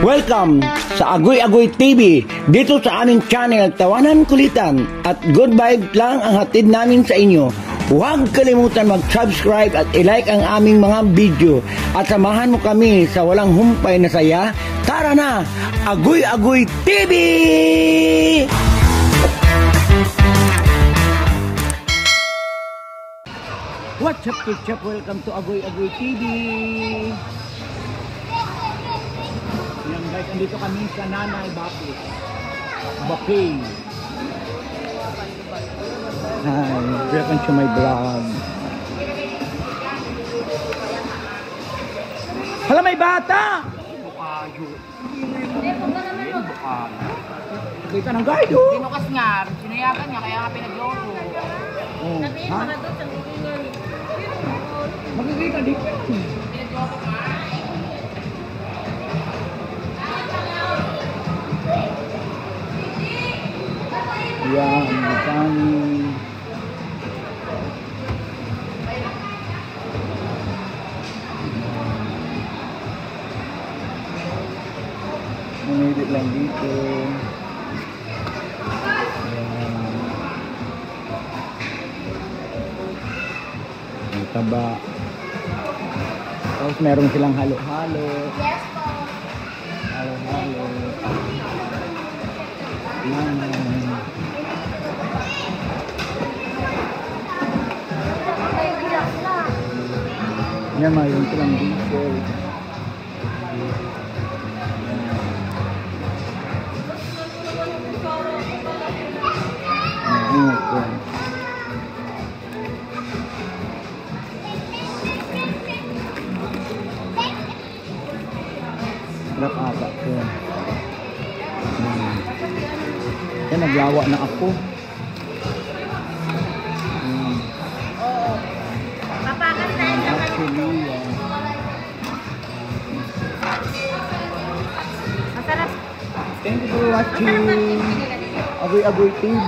Welcome sa Agoy Agoy TV. Dito sa aming channel, tawanan kulitan at good vibe lang ang hatid namin sa inyo. Huwag kalimutan mag-subscribe at i-like ang aming mga video at samahan mo kami sa walang humpay na saya. Tara na! Agoy Agoy TV! What's up, Ketchup? Welcome to Agoy Agoy TV! Yan guys, andito kami sa Nanay Bapis. Bapay. Hi, welcome to my vlog. Hala, may bata! Bukayo. Kita ng guide, oh! Tinukas nga, sinayagan niya, kaya nga pinagloko. Oh, ha? Magkikita dito. Pinagloko ka. Yan, kami. Mamilit lang dito. Yan. May taba. Tapos meron silang halo-halo. Yes po. Halo-halo. Yan. Yan, mayroon silang diesel. Ingat ko. Sarap ata ko. Yan, naglawa na ako. Masarap. Thank you for watching Agoy Agoy TV.